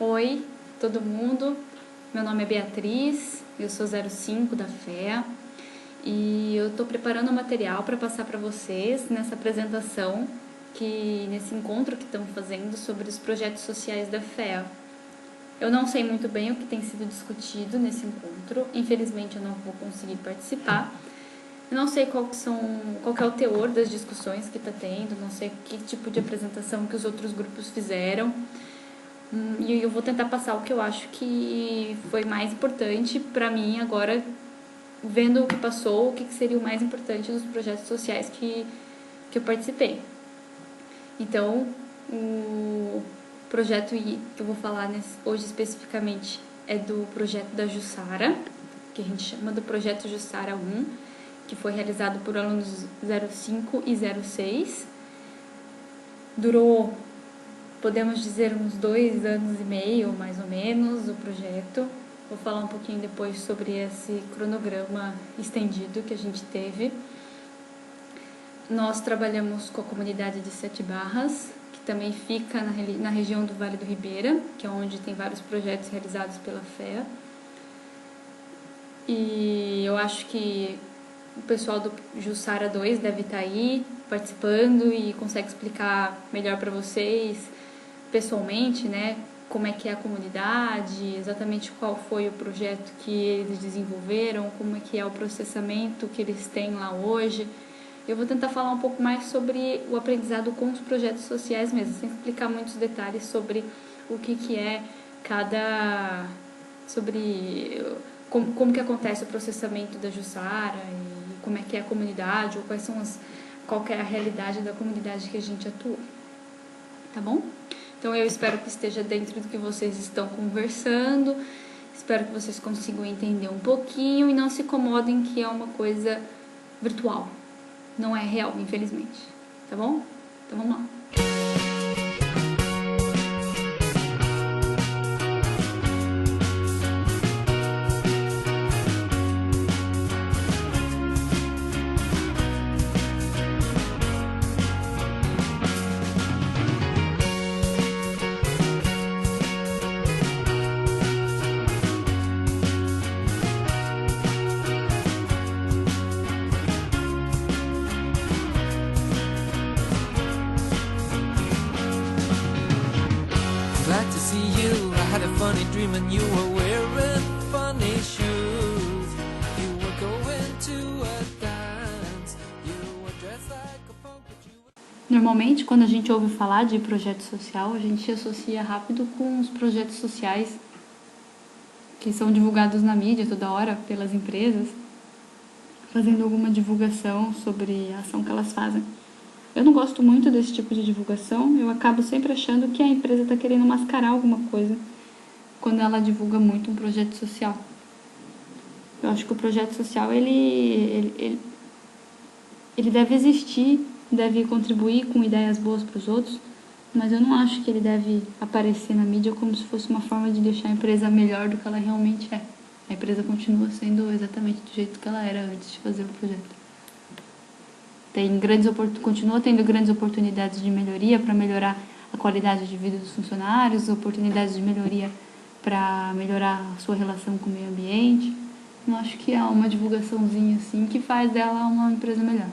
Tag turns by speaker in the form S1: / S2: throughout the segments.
S1: Oi, todo mundo. Meu nome é Beatriz, eu sou 05 da FEA e eu estou preparando um material para passar para vocês nessa apresentação, nesse encontro que estamos fazendo sobre os projetos sociais da FEA. Eu não sei muito bem o que tem sido discutido nesse encontro, infelizmente eu não vou conseguir participar. Eu não sei qual é o teor das discussões que está tendo, não sei que tipo de apresentação que os outros grupos fizeram. E eu vou tentar passar o que eu acho que foi mais importante para mim agora, vendo o que passou, o que seria o mais importante dos projetos sociais que eu participei. Então, o projeto que eu vou falar hoje especificamente é do projeto da Jussara, que a gente chama do projeto Jussara 1, que foi realizado por alunos 05 e 06. Durou, podemos dizer, uns 2 anos e meio, mais ou menos, o projeto. Vou falar um pouquinho depois sobre esse cronograma estendido que a gente teve. Nós trabalhamos com a comunidade de Sete Barras, que também fica na região do Vale do Ribeira, que é onde tem vários projetos realizados pela FEA. E eu acho que o pessoal do Jussara 2 deve estar aí participando e consegue explicar melhor para vocês pessoalmente, né, como é que é a comunidade, exatamente qual foi o projeto que eles desenvolveram, como é que é o processamento que eles têm lá hoje. Eu vou tentar falar um pouco mais sobre o aprendizado com os projetos sociais mesmo, sem explicar muitos detalhes sobre o que é sobre como que acontece o processamento da Jussara e como é que é a comunidade, ou qual que é a realidade da comunidade que a gente atua. Tá bom? Então eu espero que esteja dentro do que vocês estão conversando, espero que vocês consigam entender um pouquinho e não se incomodem que é uma coisa virtual, não é real, infelizmente. Tá bom? Então vamos lá.
S2: Glad to see you. I had a funny dream and you were wearing funny shoes. You were going to a dance. You were dressed like a punk, but you were...
S1: Normalmente, quando a gente ouve falar de projeto social, a gente associa rápido com os projetos sociais que são divulgados na mídia toda hora pelas empresas, fazendo alguma divulgação sobre a ação que elas fazem. Eu não gosto muito desse tipo de divulgação, eu acabo sempre achando que a empresa está querendo mascarar alguma coisa quando ela divulga muito um projeto social. Eu acho que o projeto social, ele deve existir, deve contribuir com ideias boas para os outros, mas eu não acho que ele deve aparecer na mídia como se fosse uma forma de deixar a empresa melhor do que ela realmente é. A empresa continua sendo exatamente do jeito que ela era antes de fazer o projeto. Continua tendo grandes oportunidades de melhoria para melhorar a qualidade de vida dos funcionários, oportunidades de melhoria para melhorar a sua relação com o meio ambiente. Eu acho que é uma divulgaçãozinha assim que faz dela uma empresa melhor.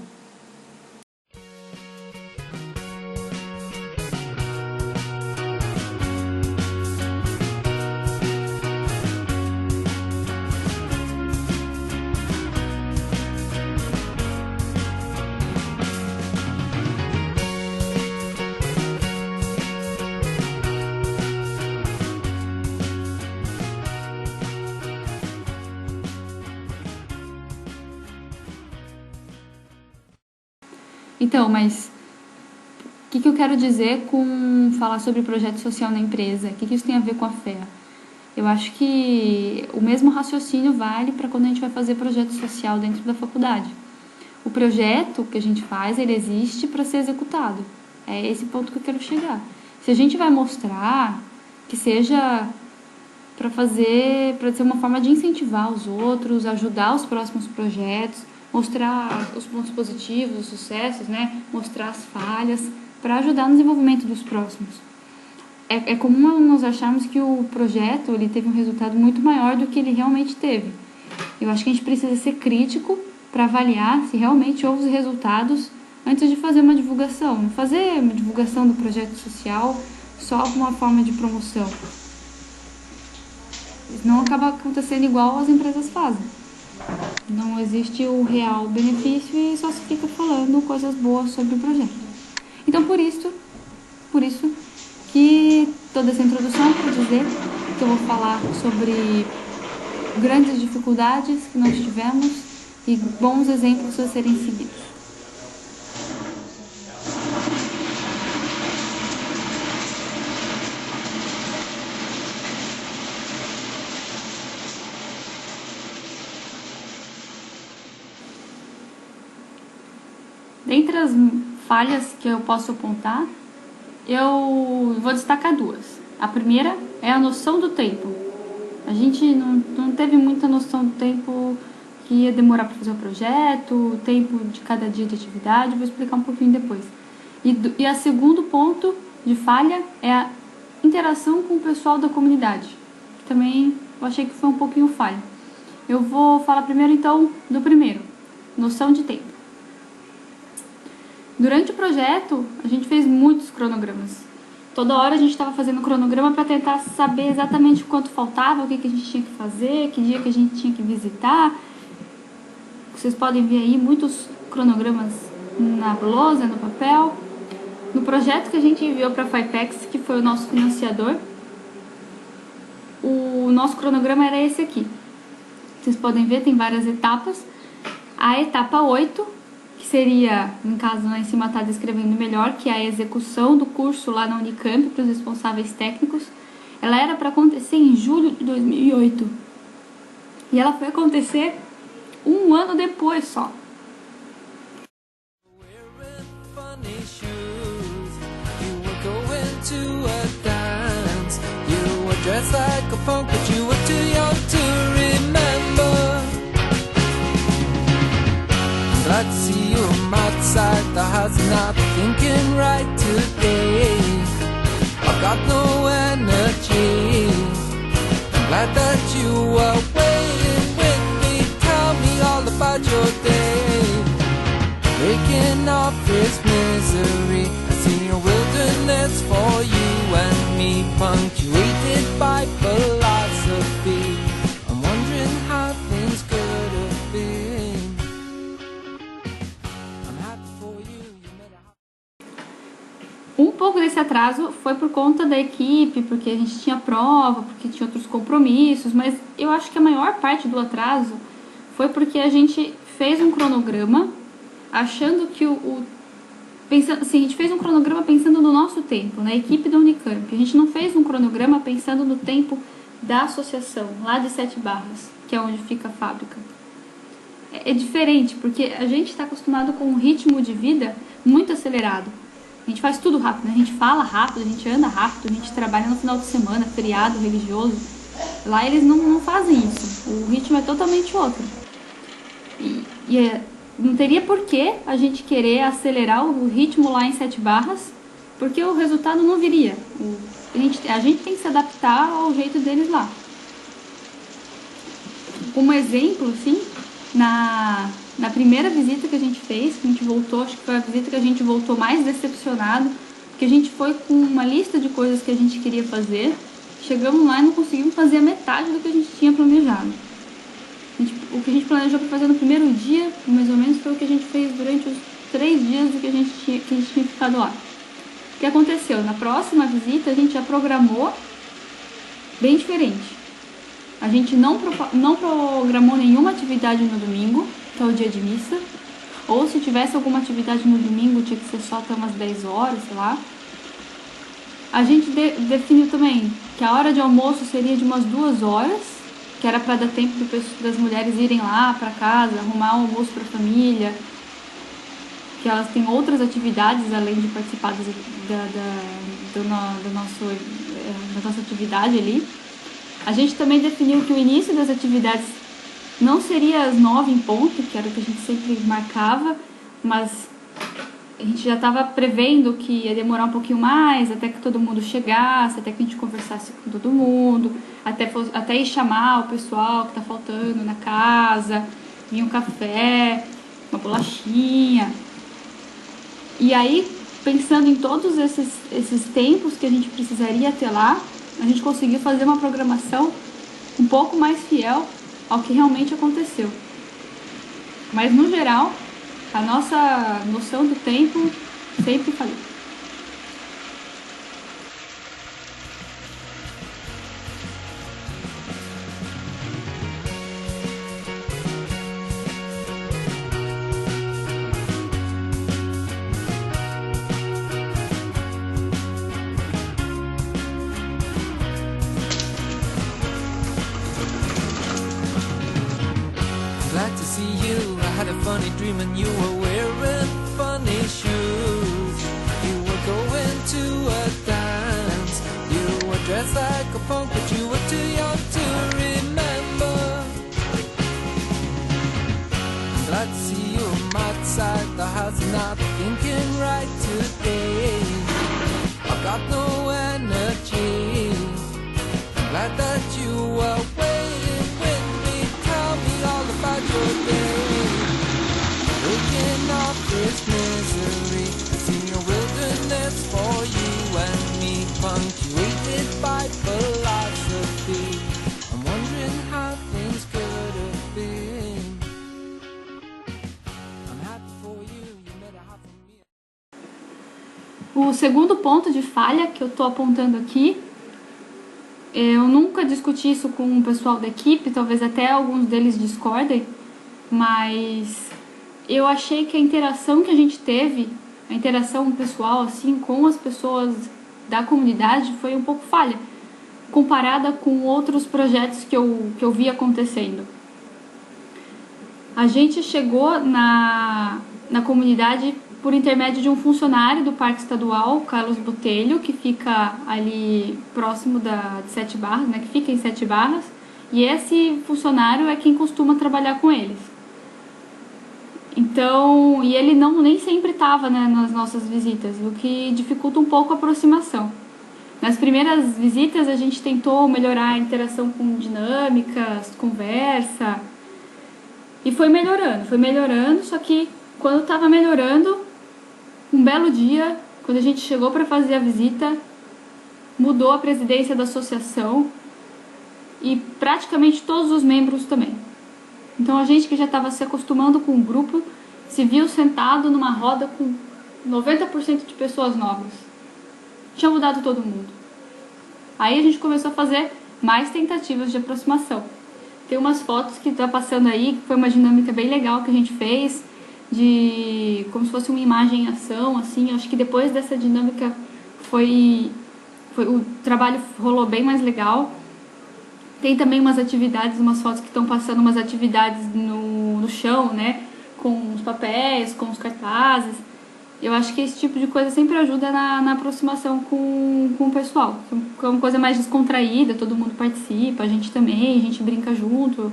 S1: Então, mas o que eu quero dizer com falar sobre projeto social na empresa? O que isso tem a ver com a FEA? Eu acho que o mesmo raciocínio vale para quando a gente vai fazer projeto social dentro da faculdade. O projeto que a gente faz, ele existe para ser executado. É esse ponto que eu quero chegar. Se a gente vai mostrar que seja para ser uma forma de incentivar os outros, ajudar os próximos projetos, mostrar os pontos positivos, os sucessos, né? Mostrar as falhas, para ajudar no desenvolvimento dos próximos. é comum nós acharmos que o projeto ele teve um resultado muito maior do que ele realmente teve. Eu acho que a gente precisa ser crítico para avaliar se realmente houve os resultados antes de fazer uma divulgação. Não fazer uma divulgação do projeto social só como uma forma de promoção. Não acaba acontecendo igual as empresas fazem. Não existe o real benefício e só se fica falando coisas boas sobre o projeto. Então, por isso que toda essa introdução para dizer que eu vou falar sobre grandes dificuldades que nós tivemos e bons exemplos a serem seguidos. Dentre as falhas que eu posso apontar, eu vou destacar duas. A primeira é a noção do tempo. A gente não teve muita noção do tempo que ia demorar para fazer o projeto, o tempo de cada dia de atividade, vou explicar um pouquinho depois. E a segundo ponto de falha é a interação com o pessoal da comunidade, que também eu achei que foi um pouquinho falha. Eu vou falar primeiro então do primeiro, noção de tempo. Durante o projeto, a gente fez muitos cronogramas. Toda hora a gente estava fazendo cronograma para tentar saber exatamente quanto faltava, o que a gente tinha que fazer, que dia que a gente tinha que visitar. Vocês podem ver aí muitos cronogramas na lousa, no papel. No projeto que a gente enviou para a FIPEX, que foi o nosso financiador, o nosso cronograma era esse aqui. Vocês podem ver, tem várias etapas. A etapa 8, que seria, no caso lá em cima está descrevendo melhor, que é a execução do curso lá na Unicamp para os responsáveis técnicos. Ela era para acontecer em julho de 2008. E ela foi acontecer um ano depois só.
S2: Glad to see you from outside the house, not thinking right today. I've got no energy. I'm glad that you are waiting with me. Tell me all about your day. Breaking off this misery. I've seen a wilderness for you and me, punctuated by philosophy. I'm wondering how things could have been.
S1: Um pouco desse atraso foi por conta da equipe, porque a gente tinha prova, porque tinha outros compromissos, mas eu acho que a maior parte do atraso foi porque a gente fez um cronograma achando que pensando, assim, a gente fez um cronograma pensando no nosso tempo, na equipe da Unicamp. A gente não fez um cronograma pensando no tempo da associação, lá de 7 Barras, que é onde fica a fábrica. É diferente, porque a gente está acostumado com um ritmo de vida muito acelerado. A gente faz tudo rápido, né? A gente fala rápido, a gente anda rápido, a gente trabalha no final de semana, feriado, religioso. Lá eles não fazem isso. O ritmo é totalmente outro. Não teria por que a gente querer acelerar o ritmo lá em 7 Barras, porque o resultado não viria. A gente tem que se adaptar ao jeito deles lá. Como exemplo, assim, na primeira visita que a gente fez, que a gente voltou, acho que foi a visita que a gente voltou mais decepcionado, porque a gente foi com uma lista de coisas que a gente queria fazer, chegamos lá e não conseguimos fazer a metade do que a gente tinha planejado. O que a gente planejou para fazer no primeiro dia, mais ou menos, foi o que a gente fez durante os 3 dias do que a gente tinha ficado lá. O que aconteceu? Na próxima visita a gente já programou bem diferente. A gente não programou nenhuma atividade no domingo, que é o dia de missa, ou se tivesse alguma atividade no domingo, tinha que ser só até umas 10 horas, sei lá. A gente definiu também que a hora de almoço seria de umas 2 horas, que era para dar tempo das mulheres irem lá para casa, arrumar o almoço para a família, que elas têm outras atividades além de participar da nossa atividade ali. A gente também definiu que o início das atividades não seria às 9 em ponto, que era o que a gente sempre marcava, mas a gente já estava prevendo que ia demorar um pouquinho mais, até que todo mundo chegasse, até que a gente conversasse com todo mundo, até ir chamar o pessoal que está faltando na casa, vir um café, uma bolachinha. E aí, pensando em todos esses tempos que a gente precisaria ter lá, a gente conseguiu fazer uma programação um pouco mais fiel ao que realmente aconteceu. Mas, no geral, a nossa noção do tempo sempre falhou.
S2: Glad to see you. I had a funny dream and you were wearing funny shoes. You were going to a dance. You were dressed like a punk, but you were too young to remember. I'm glad to see you. I'm outside the house and not thinking right today. I've got no energy. I'm glad that you were waiting with me. Tell me all about your day. Waking off this misery. I've seen your wilderness for you and me, punctuated by philosophy. I'm wondering how things could have been. I'm happy for you, you made it hard for me.
S1: O segundo ponto de falha que eu estou apontando aqui, eu nunca discuti isso com o pessoal da equipe, talvez até alguns deles discordem, mas eu achei que a interação que a gente teve, a interação pessoal assim com as pessoas da comunidade foi um pouco falha, comparada com outros projetos que eu vi acontecendo. A gente chegou na comunidade por intermédio de um funcionário do Parque Estadual, Carlos Botelho, que fica ali próximo de Sete Barras, né, que fica em Sete Barras, e esse funcionário é quem costuma trabalhar com eles. Então, e ele nem sempre estava, né, nas nossas visitas, o que dificulta um pouco a aproximação. Nas primeiras visitas a gente tentou melhorar a interação com dinâmicas, conversa, e foi melhorando, só que quando estava melhorando, um belo dia, quando a gente chegou para fazer a visita, mudou a presidência da associação e praticamente todos os membros também. Então a gente que já estava se acostumando com o grupo, se viu sentado numa roda com 90% de pessoas novas. Tinha mudado todo mundo. Aí a gente começou a fazer mais tentativas de aproximação. Tem umas fotos que tá passando aí, que foi uma dinâmica bem legal que a gente fez, de como se fosse uma imagem em ação, assim. Acho que depois dessa dinâmica o trabalho rolou bem mais legal. Tem também umas atividades, umas fotos que estão passando umas atividades no chão, né, com os papéis, com os cartazes. Eu acho que esse tipo de coisa sempre ajuda na aproximação com o pessoal. É uma coisa mais descontraída, todo mundo participa, a gente também, a gente brinca junto.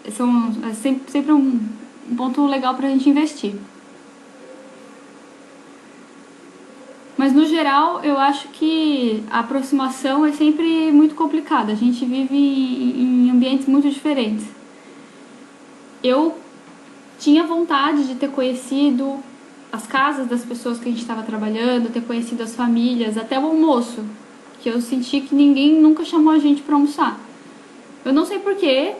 S1: É sempre um ponto legal pra gente investir. Mas no geral, eu acho que a aproximação é sempre muito complicada. A gente vive em ambientes muito diferentes. Eu tinha vontade de ter conhecido as casas das pessoas que a gente estava trabalhando, ter conhecido as famílias, até o almoço, que eu senti que ninguém nunca chamou a gente para almoçar. Eu não sei porquê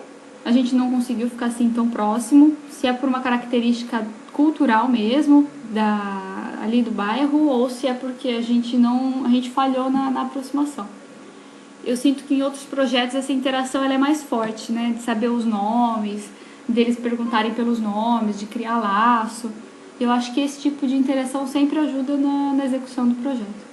S1: a gente não conseguiu ficar assim tão próximo, se é por uma característica cultural mesmo, ali do bairro, ou se é porque a gente falhou na aproximação. Eu sinto que em outros projetos essa interação ela é mais forte, né? De saber os nomes, deles perguntarem pelos nomes, de criar laço. Eu acho que esse tipo de interação sempre ajuda na execução do projeto.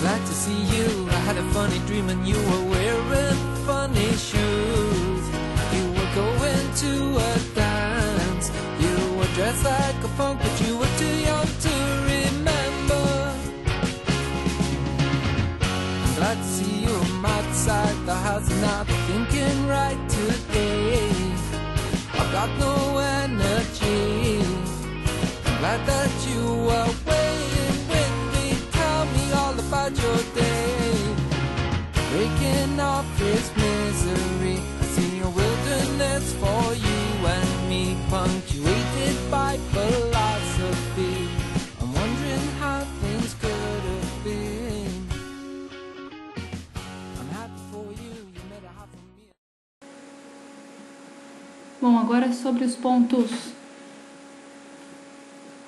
S2: Glad to see you. I had a funny dream and you were wearing Glad to see you I'm outside the house and not thinking right today. I've got no energy. I'm glad that you are waiting with me. Tell me all about your day. Breaking off this misery. I see a wilderness for you and me, punctuated by philosophy. I'm wondering how things could have been. I'm happy for you, you made a heart for me.
S1: Bom, agora sobre os pontos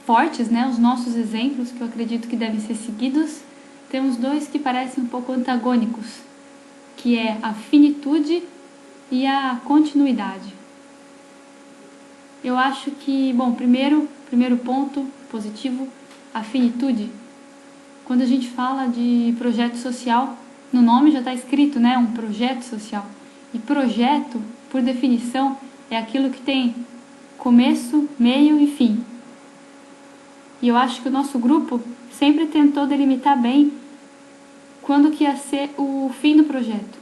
S1: fortes, né? Os nossos exemplos que eu acredito que devem ser seguidos. Temos dois que parecem um pouco antagônicos, que é a finitude e a continuidade. Eu acho que, bom, primeiro ponto positivo, a finitude. Quando a gente fala de projeto social, no nome já está escrito, né, um projeto social. E projeto, por definição, é aquilo que tem começo, meio e fim. E eu acho que o nosso grupo sempre tentou delimitar bem quando que ia ser o fim do projeto.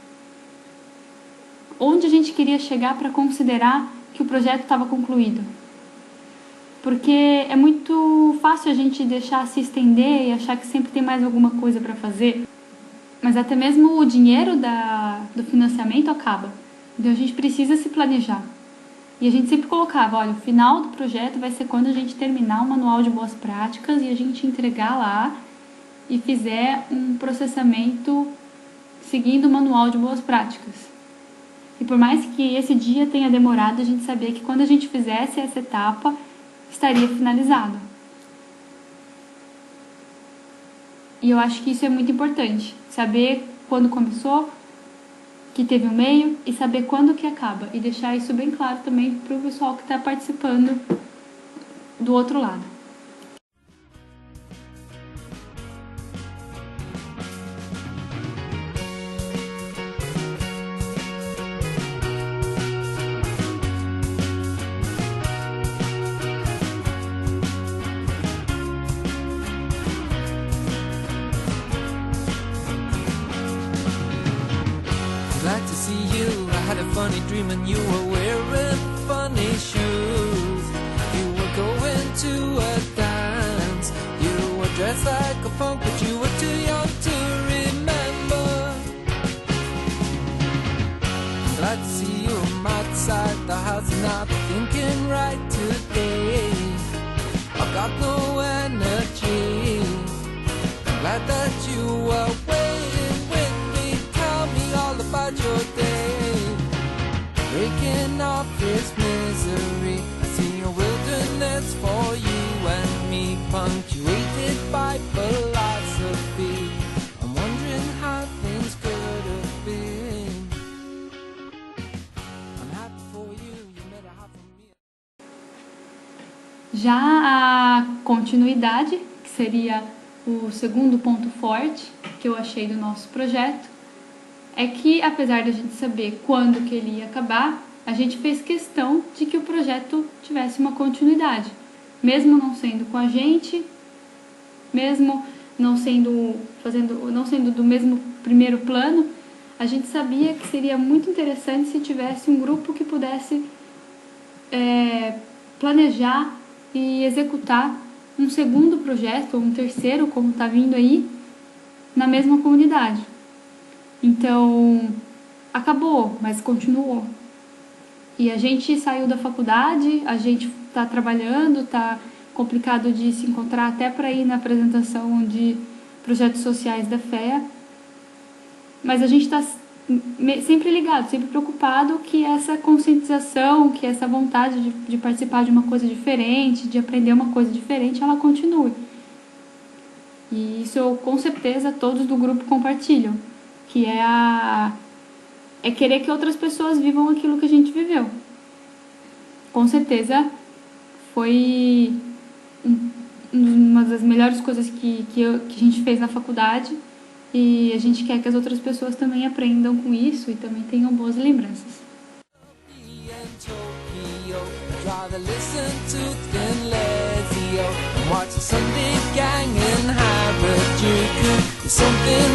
S1: Onde a gente queria chegar para considerar que o projeto estava concluído. Porque é muito fácil a gente deixar se estender e achar que sempre tem mais alguma coisa para fazer. Mas até mesmo o dinheiro do financiamento acaba. Então a gente precisa se planejar. E a gente sempre colocava, olha, o final do projeto vai ser quando a gente terminar o manual de boas práticas e a gente entregar lá e fizer um processamento seguindo o manual de boas práticas. E por mais que esse dia tenha demorado, a gente sabia que quando a gente fizesse essa etapa, estaria finalizado. E eu acho que isso é muito importante, saber quando começou, que teve um meio, e saber quando que acaba. E deixar isso bem claro também para o pessoal que está participando do outro lado.
S2: Glad to see you. I had a funny dream and you were wearing funny shoes. You were going to a dance. You were dressed like a punk, but you were too young to remember. Glad to see you. I'm outside the house and not thinking right today. I've got no energy. I'm glad that you were waiting with me. Tell me all about your day. Breaking off this misery. I see a wilderness for you and me, punctuated by philosophy. I'm wondering how things could have been. I'm happy for you, you made a heart for me.
S1: Já a continuidade, que seria o segundo ponto forte que eu achei do nosso projeto, é que apesar de a gente saber quando que ele ia acabar, a gente fez questão de que o projeto tivesse uma continuidade, mesmo não sendo com a gente, mesmo não sendo do mesmo primeiro plano, a gente sabia que seria muito interessante se tivesse um grupo que pudesse planejar e executar um segundo projeto, ou um terceiro, como está vindo aí, na mesma comunidade. Então, acabou, mas continuou. E a gente saiu da faculdade, a gente está trabalhando, está complicado de se encontrar até para ir na apresentação de projetos sociais da FEA. Mas a gente está sempre ligado, sempre preocupado que essa conscientização, que essa vontade de participar de uma coisa diferente, de aprender uma coisa diferente, ela continue. E isso, com certeza, todos do grupo compartilham, que é querer que outras pessoas vivam aquilo que a gente viveu. Com certeza, foi uma das melhores coisas que a gente fez na faculdade, e a gente quer que as outras pessoas também aprendam com isso e também tenham boas lembranças.
S2: Something